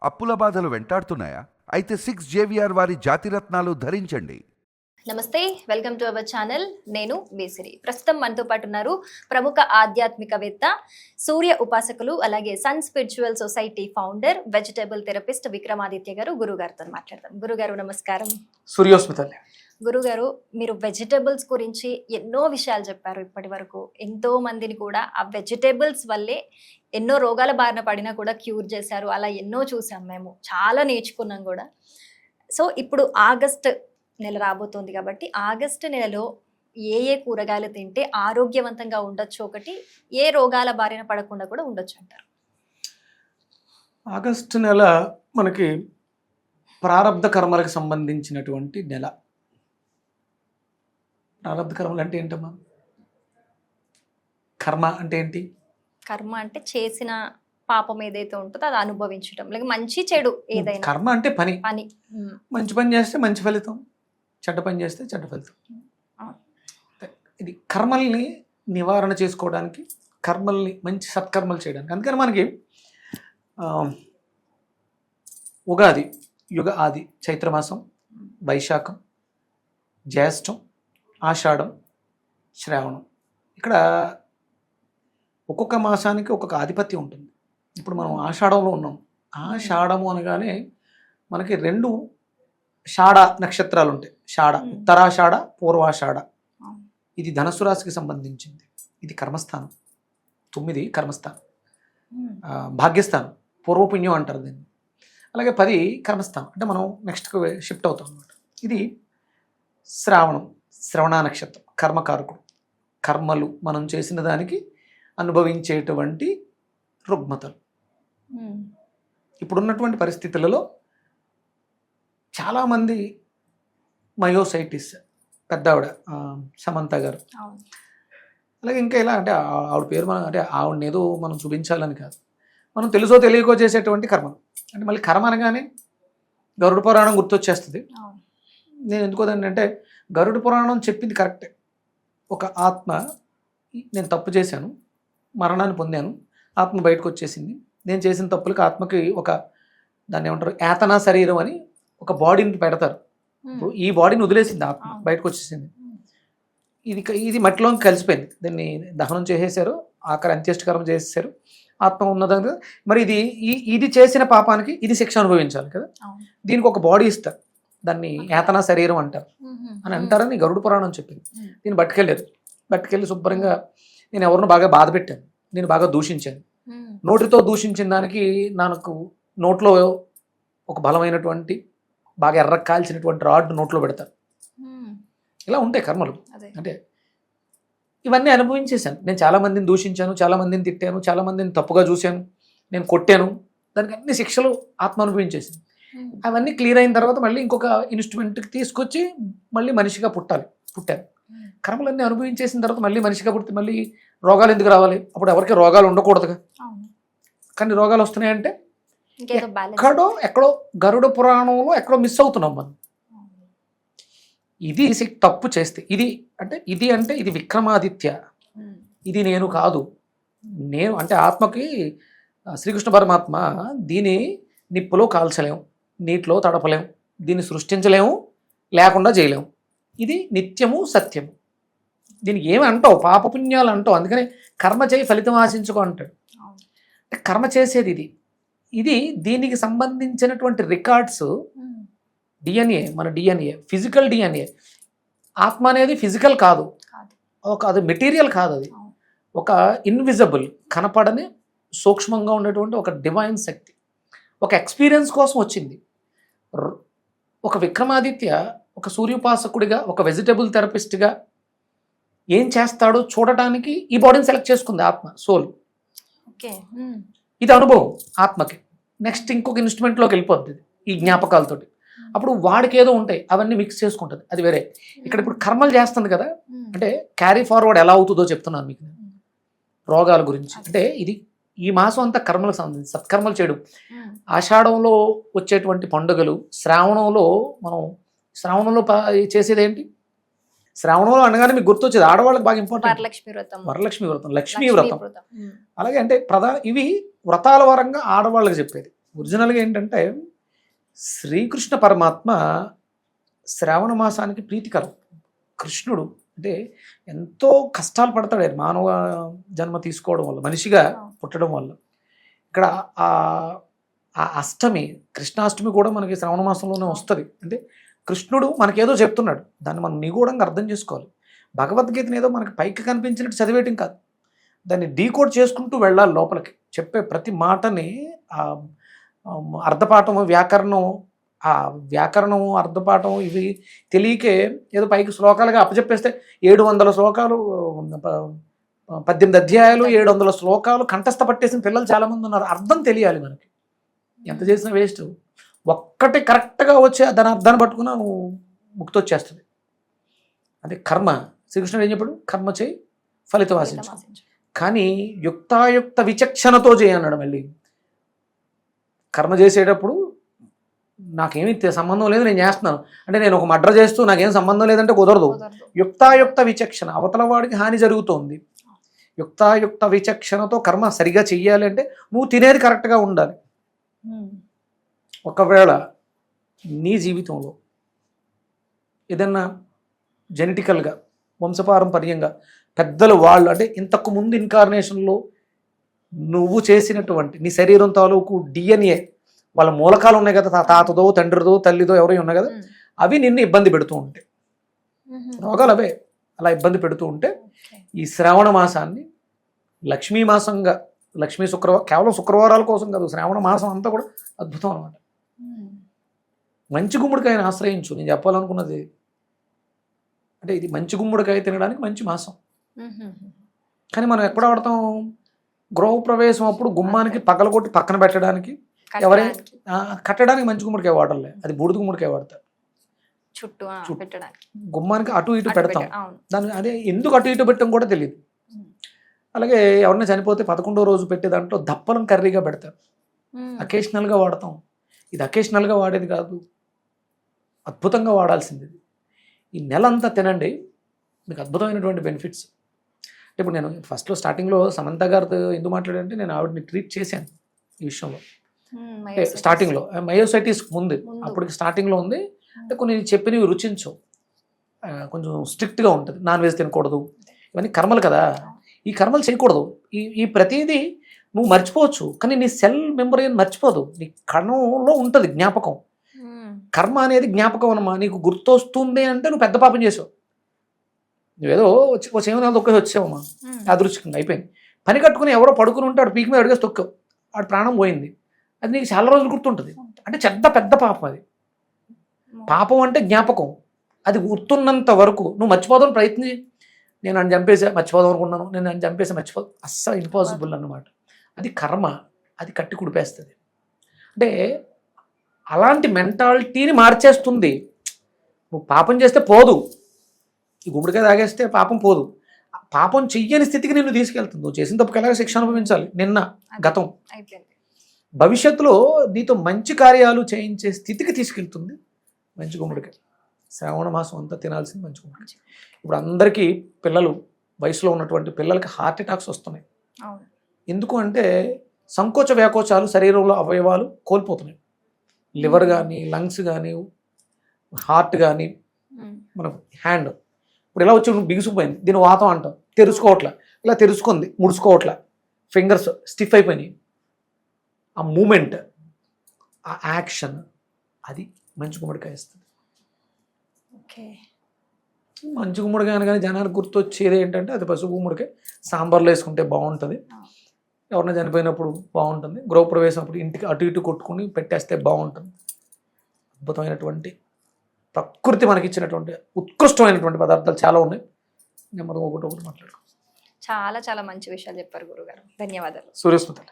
అప్పుల బాధలు వెంటాడుతున్నాయా? అయితే 6 JVR వారి జాతిరత్నాలు ధరించండి. నమస్తే, వెల్కమ్ టు అవర్ ఛానల్. నేను బేసిరి. ప్రస్తుతం మనతో పాటు ఉన్నారు ప్రముఖ ఆధ్యాత్మికవేత్త, సూర్య ఉపాసకులు, అలాగే sun spiritual society founder, vegetable therapist Vikramaditya garu. గురుగారితో మాట్లాడదాం. గురుగారు నమస్కారం. సూర్యోస్మితల్లి. గురుగారు, మీరు వెజిటబుల్స్ గురించి ఎన్నో విషయాలు చెప్పారు. ఇప్పటి వరకు ఎంతో మందిని కూడా ఆ వెజిటబుల్స్ వల్లే ఎన్నో రోగాల బారిన పడినా కూడా క్యూర్ చేశారు. అలా ఎన్నో చూసాం, మేము చాలా నేర్చుకున్నాం కూడా. సో ఇప్పుడు ఆగస్ట్ నెల రాబోతోంది కాబట్టి ఆగస్టు నెలలో ఏ ఏ కూరగాయలు తింటే ఆరోగ్యవంతంగా ఉండొచ్చు, ఒకటి ఏ రోగాల బారిన పడకుండా కూడా ఉండొచ్చు అంటారు? ఆగస్టు నెల మనకి ప్రారబ్ధ కర్మలకు సంబంధించినటువంటి నెల. ప్రారబ్ధ కర్మలు అంటే ఏంటమ్మా? కర్మ అంటే ఏంటి? కర్మ అంటే చేసిన పాపం ఏదైతే ఉంటుందో అది అనుభవించడం, లేక మంచి చెడు ఏదైనా. కర్మ అంటే పని. పని. మంచి పని చేస్తే మంచి ఫలితం, చెడ్డ పని చేస్తే చెడ్డ ఫలితం. ఇది కర్మల్ని నివారణ చేసుకోవడానికి, కర్మల్ని మంచి సత్కర్మలు చేయడానికి. అందుకని మనకి ఉగాది, యుగ ఆది, చైత్రమాసం, వైశాఖం, జ్యేష్టం, ఆషాఢం, శ్రావణం, ఇక్కడ ఒక్కొక్క మాసానికి ఒక్కొక్క ఆధిపత్యం ఉంటుంది. ఇప్పుడు మనం ఆషాఢంలో ఉన్నాం. ఆషాఢము అనగానే మనకి 2 షాఢ నక్షత్రాలు ఉంటాయి. షాఢ, ఉత్తరాషాఢ, పూర్వాషాఢ. ఇది ధనస్సు రాశికి సంబంధించింది. ఇది కర్మస్థానం. 9 కర్మస్థానం, భాగ్యస్థానం, పూర్వపుణ్యం అంటారు దీన్ని. అలాగే 10 కర్మస్థానం, అంటే మనం నెక్స్ట్కి షిఫ్ట్ అవుతాం అనమాట. ఇది శ్రావణం, శ్రవణ నక్షత్రం, కర్మకారకుడు. కర్మలు మనం చేసిన దానికి అనుభవించేటువంటి రుగ్మతలు. ఇప్పుడున్నటువంటి పరిస్థితులలో చాలామంది మయోసైటిస్, పెద్ద ఆవిడ సమంత గారు, అలాగే ఇంకా ఇలా, అంటే ఆవిడ పేరు మనం, అంటే ఆవిడని ఏదో మనం చూపించాలని కాదు, మనం తెలుసో తెలియకో చేసేటువంటి కర్మలు. అంటే మళ్ళీ కర్మ అనగానే గరుడ పురాణం గుర్తొచ్చేస్తుంది. నేను ఎందుకోదంటే గరుడ పురాణం చెప్పింది కరెక్టే. ఒక ఆత్మ, నేను తప్పు చేశాను, మరణాన్ని పొందాను, ఆత్మ బయటకు వచ్చేసింది. నేను చేసిన తప్పులకి ఆత్మకి ఒక, దాన్ని ఏమంటారు, యాతనా శరీరం అని ఒక బాడీని పెడతారు. ఇప్పుడు ఈ బాడీని వదిలేసింది ఆత్మ, బయటకు వచ్చేసింది. ఇది మట్టిలోకి కలిసిపోయింది. దీన్ని దహనం చేసేసారు, ఆఖరి అంత్యష్టికర్మ చేసేసారు, ఆత్మ ఉన్నదని. మరి ఇది చేసిన పాపానికి ఇది శిక్ష అనుభవించాలి కదా. దీనికి ఒక బాడీ ఇస్తారు, దాన్ని యాతనా శరీరం అంటారు అని అంటారని గరుడ పురాణం చెప్పింది. దీన్ని పట్టుకెళ్ళి శుభ్రంగా నేను ఎవరిని బాగా బాధ పెట్టాను, నేను బాగా దూషించాను, నోటితో దూషించిన దానికి నాకు నోట్లో ఒక బలమైనటువంటి, బాగా ఎర్ర కాల్చినటువంటి రాడ్ నోట్లో పెడతారు. ఇలా ఉంటాయి కర్మలు. అంటే ఇవన్నీ అనుభవించేశాను. నేను చాలామందిని దూషించాను, చాలామందిని తిట్టాను, చాలామందిని తప్పుగా చూశాను, నేను కొట్టాను, దానికి అన్ని శిక్షలు ఆత్మ అనుభవించేసింది. అవన్నీ క్లియర్ అయిన తర్వాత మళ్ళీ ఇంకొక ఇన్స్ట్రుమెంట్కి తీసుకొచ్చి మళ్ళీ మనిషిగా పుట్టాను. కర్మలన్నీ అనుభవించేసిన తర్వాత మళ్ళీ మనిషిగా పుట్టి మళ్ళీ రోగాలు ఎందుకు రావాలి? అప్పుడు ఎవరికి రోగాలు ఉండకూడదుగా. కానీ రోగాలు వస్తున్నాయంటే ఎక్కడో గరుడ పురాణంలో ఎక్కడో మిస్ అవుతున్నాం మనం. ఇది తప్పు చేస్తే ఇది విక్రమాదిత్య, ఇది నేను కాదు. నేను అంటే ఆత్మకి శ్రీకృష్ణ పరమాత్మ దీన్ని నిప్పులో కాల్చలేము, నీటిలో తడపలేము, దీన్ని సృష్టించలేము, లేకుండా చేయలేము. ఇది నిత్యము సత్యము. దీనికి ఏమి అంటావు? పాపపుణ్యాలు అంటావు. అందుకని కర్మ చేయి ఫలితం ఆశించుకో అంటాడు. అంటే కర్మ చేసేది ఇది దీనికి సంబంధించినటువంటి రికార్డ్స్, డిఎన్ఏ, మన డిఎన్ఏ, ఫిజికల్ డిఎన్ఏ. ఆత్మ అనేది ఫిజికల్ కాదు, అది మెటీరియల్ కాదు, అది ఒక ఇన్విజిబుల్, కనపడని, సూక్ష్మంగా ఉండేటువంటి ఒక డివైన్ శక్తి. ఒక ఎక్స్పీరియన్స్ కోసం వచ్చింది. ఒక విక్రమాదిత్య ఒక సూర్యోపాసకుడిగా, ఒక వెజిటబుల్ థెరపిస్ట్గా ఏం చేస్తాడో చూడటానికి ఈ బాడీని సెలెక్ట్ చేసుకుంది ఆత్మ, సోల్. ఇది అనుభవం ఆత్మకి. నెక్స్ట్ ఇంకొక ఇన్స్ట్రుమెంట్లోకి వెళ్ళిపోద్ది ఈ జ్ఞాపకాలతోటి. అప్పుడు వాడికి ఏదో ఉంటాయి, అవన్నీ మిక్స్ చేసుకుంటుంది, అది వేరే. ఇక్కడ ఇప్పుడు కర్మలు చేస్తుంది కదా, అంటే క్యారీ ఫార్వర్డ్ ఎలా అవుతుందో చెప్తున్నాను మీకు రోగాల గురించి. అంటే ఇది ఈ మాసం అంతా కర్మలకు సంబంధించి సత్కర్మలు చేయడం. ఆషాఢంలో వచ్చేటువంటి పండుగలు, శ్రావణంలో చేసేది ఏంటి? శ్రావణంలో అనగానే మీకు గుర్తొచ్చేది ఆడవాళ్ళకి బాగా ఇంపార్టెంట్, వరలక్ష్మి వ్రతం, లక్ష్మీ వ్రతం. అలాగే అంటే ఇవి వ్రతాల వరంగా ఆడవాళ్ళకి చెప్పేది. ఒరిజినల్గా ఏంటంటే శ్రీకృష్ణ పరమాత్మ శ్రావణ మాసానికి ప్రీతికరం. కృష్ణుడు అంటే ఎంతో కష్టాలు పడతాడు ఆయన మానవ జన్మ తీసుకోవడం వల్ల, మనిషిగా పుట్టడం వల్ల. ఇక్కడ ఆ అష్టమి, కృష్ణాష్టమి కూడా మనకి శ్రావణ మాసంలోనే వస్తుంది. అంటే కృష్ణుడు మనకేదో చెప్తున్నాడు, దాన్ని మనం నిగూఢంగా అర్థం చేసుకోవాలి. భగవద్గీతను ఏదో మనకి పైకి కనిపించినట్టు చదివేయటం కాదు, దాన్ని డీకోడ్ చేసుకుంటూ వెళ్ళాలి లోపలికి. చెప్పే ప్రతి మాటని అర్ధపాఠం వ్యాకరణం అర్ధపాఠం ఇవి తెలియకే ఏదో పైకి శ్లోకాలుగా అప్పచెప్పేస్తే 700 శ్లోకాలు, 18 అధ్యాయాలు, 700 శ్లోకాలు కంఠస్థ పట్టేసిన పిల్లలు చాలామంది ఉన్నారు. అర్థం తెలియాలి మనకి, ఎంత చేసినా వేస్ట్. ఒక్కటి కరెక్ట్గా వచ్చి దాని అర్థాన్ని పట్టుకున్నా నువ్వు ముక్తి వచ్చేస్తుంది. అదే కర్మ. శ్రీకృష్ణుడు ఏం చెప్పాడు? కర్మ చేయి, ఫలితం ఆశించు, కానీ యుక్తాయుక్త విచక్షణతో చేయన్నాడు. మళ్ళీ కర్మ చేసేటప్పుడు నాకేమీ సంబంధం లేదు, నేను చేస్తున్నాను అంటే, నేను ఒక మర్డర్ చేస్తూ నాకేం సంబంధం లేదంటే కుదరదు. యుక్తాయుక్త విచక్షణ, అవతల వాడికి హాని జరుగుతోంది, యుక్తాయుక్త విచక్షణతో కర్మ సరిగా చెయ్యాలి అంటే నువ్వు తినేది కరెక్ట్గా ఉండాలి. ఒకవేళ నీ జీవితంలో ఏదన్నా జెనెటికల్గా వంశపారంపర్యంగా పెద్దలు వాళ్ళు అంటే ఇంతకు ముందు ఇన్కార్నేషన్లో నువ్వు చేసినటువంటి నీ శరీరం తాలూకు డిఎన్ఏ వాళ్ళ మూలకాలు ఉన్నాయి కదా, తాతదో తండ్రిదో తల్లిదో ఎవరై ఉన్నాయి కదా, అవి నిన్ను ఇబ్బంది పెడుతూ ఉంటాయి. రోగాలు అవే అలా ఇబ్బంది పెడుతూ ఉంటే ఈ శ్రావణ మాసాన్ని లక్ష్మీ మాసంగా, లక్ష్మీ కేవలం శుక్రవారాల కోసం కాదు, శ్రావణ మాసం అంతా కూడా అద్భుతం అనమాట. మంచి గుమ్మడికాయని ఆశ్రయించు. నేను చెప్పాలనుకున్నది అంటే ఇది మంచి గుమ్మడికాయ తినడానికి మంచి మాసం. కానీ మనం ఎక్కడ వాడతాం? గృహప్రవేశం అప్పుడు గుమ్మానికి పగలగొట్టి పక్కన పెట్టడానికి, కట్టడానికి మంచి గుమ్మడికాయ వాడలే, అది బూడిద గుమ్మడికాయ వాడతారు. గుమ్మానికి అటు ఇటు పెడతాం. దాని అదే ఎందుకు అటు ఇటు పెట్టడం కూడా తెలియదు. అలాగే ఎవరైనా చనిపోతే 11వ రోజు పెట్టే దాంట్లో దప్పలం కర్రీగా పెడతారు. అకేషనల్గా వాడతాం. ఇది అకేషనల్గా వాడేది కాదు, అద్భుతంగా వాడాల్సింది. ఈ నెలంతా తినండి, మీకు అద్భుతమైనటువంటి బెనిఫిట్స్. ఇప్పుడు నేను ఫస్ట్లో స్టార్టింగ్లో సమంత గారితో ఎందుకు మాట్లాడానంటే, నేను ఆవిడని ట్రీట్ చేశాను ఈ విషయంలో. స్టార్టింగ్లో మయోసైటిస్ ముందు, అప్పటికి స్టార్టింగ్లో ఉంది. అంటే కొన్ని చెప్పినవి రుచించవు, కొంచెం స్ట్రిక్ట్గా ఉంటుంది. నాన్ వెజ్ తినకూడదు, ఇవన్నీ కర్మలు కదా. ఈ కర్మలు చేయకూడదు. ఈ ప్రతిదీ నువ్వు మర్చిపోవచ్చు, కానీ నీ సెల్ మెమరీ మర్చిపోదు, నీ కణంలో ఉంటుంది జ్ఞాపకం. కర్మ అనేది జ్ఞాపకం అన్నమా. నీకు గుర్తొస్తుంది అంటే నువ్వు పెద్ద పాపం చేసావు. నువ్వేదో వచ్చేమో ఒక్కసి వచ్చావమ్మా, అదృష్టంగా అయిపోయింది. పని కట్టుకుని ఎవరో పడుకుని ఉంటే ఆడు పీకి మీద అడిగేసి తొక్కావు, ఆడు ప్రాణం పోయింది. అది నీకు చాలా రోజులు గుర్తుంటుంది. అంటే పెద్ద పాపం అది. పాపం అంటే జ్ఞాపకం, అది గుర్తున్నంత వరకు నువ్వు మర్చిపోదామని ప్రయత్నం చేయి. నేను నన్ను చంపేసా మర్చిపోదాం అనుకున్నాను, నేను నన్ను చంపేసా మర్చిపోదు, అస్సలు ఇంపాసిబుల్ అన్నమాట. అది కర్మ, అది కట్టి కుడిపేస్తుంది. అంటే అలాంటి మెంటాలిటీని మార్చేస్తుంది. నువ్వు పాపం చేస్తే పోదు, ఈ గుమ్మడికాయ తాగేస్తే పాపం పోదు, పాపం చెయ్యని స్థితికి నిన్ను తీసుకెళ్తుంది. నువ్వు చేసిన తప్పుకి ఎలాగ శిక్ష అనుభవించాలి, నిన్న గతం. భవిష్యత్తులో నీతో మంచి కార్యాలు చేయించే స్థితికి తీసుకెళ్తుంది మంచి గుమ్మడికాయ. శ్రావణ మాసం అంతా తినాల్సింది మంచి గుమ్మడికాయ. ఇప్పుడు అందరికీ పిల్లలు, వయసులో ఉన్నటువంటి పిల్లలకి హార్ట్ అటాక్స్ వస్తున్నాయి. ఎందుకు అంటే సంకోచ వ్యాకోచాలు, శరీరంలో అవయవాలు కోల్పోతున్నాయి. లివర్ కానీ, లంగ్స్ కానీ, హార్ట్ కానీ, మన హ్యాండ్ ఇప్పుడు ఇలా వచ్చి బిగుసుకుపోయింది, దీని వాతం అంటాం, తెరుచుకోవట్లే, ఇలా తెరుచుకుంది, ముడుచుకోవట్లే, ఫింగర్స్ స్టిఫ్ అయిపోయినాయి. ఆ మూమెంట్, ఆ యాక్షన్, అది మంచి గుమ్మడికాయ ఇస్తుంది. మంచి గుమ్మడికాయ అనగానే జనానికి గుర్తొచ్చేది ఏంటంటే అది పసుపు గుమ్మడికాయ. సాంబార్లో వేసుకుంటే బాగుంటుంది, ఎవరైనా చనిపోయినప్పుడు బాగుంటుంది, గృహప్రవేశం అప్పుడు ఇంటికి అటు ఇటు కొట్టుకుని పెట్టేస్తే బాగుంటుంది. అద్భుతమైనటువంటి ప్రకృతి మనకి ఇచ్చినటువంటి ఉత్కృష్టమైనటువంటి పదార్థాలు చాలా ఉన్నాయి. నెమ్మదిగా ఒకటి మాట్లాడుకో. చాలా చాలా మంచి విషయాలు చెప్పారు గురుగారు. ధన్యవాదాలు. సూర్యస్మృతి.